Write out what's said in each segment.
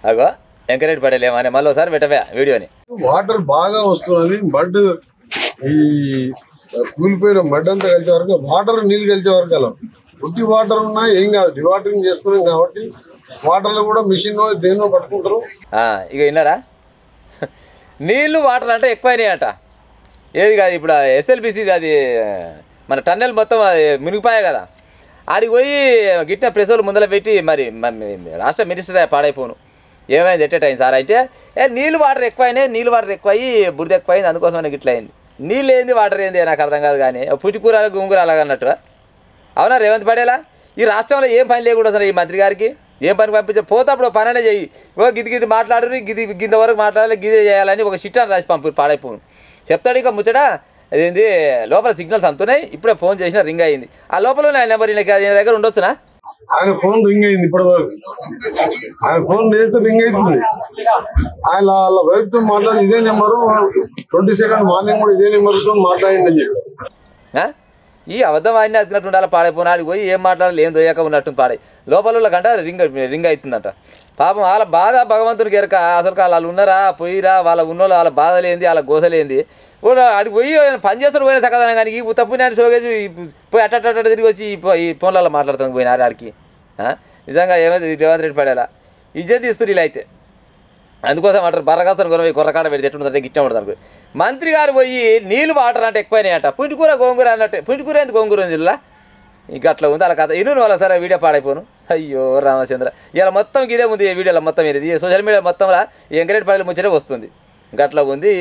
అగో ఎంకరేజ్ పడేలేమని మళ్ళీ ఒకసారి పెట్టవా వీడియోని. వాటర్ బాగా వస్తున్నది. మడ్ ఈ కూలిపోయిన మడ్ అంతా కలిసే వరకు వాటర్ నీళ్ళు కలిసే వరకు అలా ఉట్టి వాటర్ ఉన్నా ఏం కాదు, డివాటరింగ్ చేస్తున్నాం కాబట్టి వాటర్లో కూడా మిషన్ దేన్నో పట్టుకుంటారు. ఇక విన్నారా, నీళ్ళు వాటర్ అంటే ఎక్కువైనాయంట. ఏది కాదు ఇప్పుడు ఎస్ఎల్బిసిది అది మన టన్నెల్ మొత్తం మునిగిపోయాయి కదా, ఆడికి పోయి గిట్టిన ప్రెసర్లు ముందర పెట్టి మరి రాష్ట్ర మినిస్టర్ పాడైపోను. ఏమైంది ఎట్టేటైంది సార్ అంటే నీళ్ళు వాటర్ ఎక్కువైనాయి, నీళ్ళు వాటర్ ఎక్కువయ్యి బురద ఎక్కువైంది, అందుకోసమే గిట్ల అయింది. నీళ్ళు ఏంది వాటర్ ఏంది నాకు అర్థం కాదు. కానీ పుట్టికూరలు గుంగురు అలాగన్నట్టు అవునా రేవంత్ పడేలా ఈ రాష్ట్రంలో ఏం పని లేకుండా సార్ ఈ మంత్రి గారికి ఏం పని పంపించే పోతప్పుడు పని అనే చెయ్యి. గిది మాట్లాడు గింత వరకు మాట్లాడాలి గిదే చేయాలని ఒక షిట్టాన్ని రాసి పంపు పాడైపోను చెప్తాడు. ఇక ముచ్చట అదేంది లోపల సిగ్నల్స్ అంతున్నాయి, ఇప్పుడే ఫోన్ చేసిన రింగ్ అయింది. ఆ లోపల ఆయన నెంబర్ ఈయన దగ్గర ఉండొచ్చునా? ఆయన ఫోన్ రింగ్ అయింది ఇప్పటి వరకు. ఆయన ఫోన్ చేస్తే రింగ్ అవుతుంది. ఆయన వాళ్ళ వైఫ్ తో మాట్లాడి ఇదే నెంబరు 22 మార్నింగ్ కూడా ఇదే నెంబర్తో మాట్లాడింది అని చెప్పి ఈ అబద్ధం ఆడిని అతినట్టు ఉండాలి. పాడైపోయినా ఆడికి పోయి ఏం మాట్లాడాలి ఏం దొయ్యాక ఉన్నట్టు పాడే లోపల కంట రింగ్ అవుతుందంట. పాపం వాళ్ళ బాధ భగవంతునికి ఎరక. అసలు వాళ్ళు ఉన్నారా పోయిరా, వాళ్ళ ఉన్నోళ్ళు వాళ్ళ బాధలేంది వాళ్ళ గోసలేంది. ఆడికి పోయి పని చేస్తారు పోయినా చక్కదనం. కానీ ఈ తప్పు నేను సోగేసి పోయి అట్ట తిరిగి వచ్చి ఈ ఫోన్లలో మాట్లాడుతాను పోయినారు ఆడికి. నిజంగా ఏమైతే రేవంత్ రెడ్డి పడేలా ఇజ్జత్ ఇస్తారు ఇలా అయితే. అందుకోసం అంటారు బర్రకాస్తాను కొర్రకాడ పెడితే ఎట్టుంటుందంటే గిట్ట ఉంటుంది. మంత్రి గారు పోయి నీళ్ళు వాటర్ అంటే ఎక్కువైనాయంట. పుంటికూర గోంగూర అన్నట్టే. పుంటికూర ఎందుకు గోంగూర ఉంది ఇలా ఇంకా అట్లా ఉంది అలా కథ. ఇను వాళ్ళ సరే వీడియో పాడైపోను. అయ్యో రామచంద్ర ఇలా మొత్తం ఇదే ఉంది వీడియోలో మొత్తం ఇది సోషల్ మీడియా మొత్తంలో ఎంకరేజ్ పడేలు ముచ్చటే వస్తుంది. గట్లా ఉంది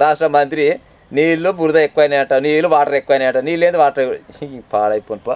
రాష్ట్ర మంత్రి నీళ్ళు బురద ఎక్కువైనాయట, నీళ్ళు వాటర్ ఎక్కువైనాయట. నీళ్ళు ఏంది వాటర్ పాడైపోను పా.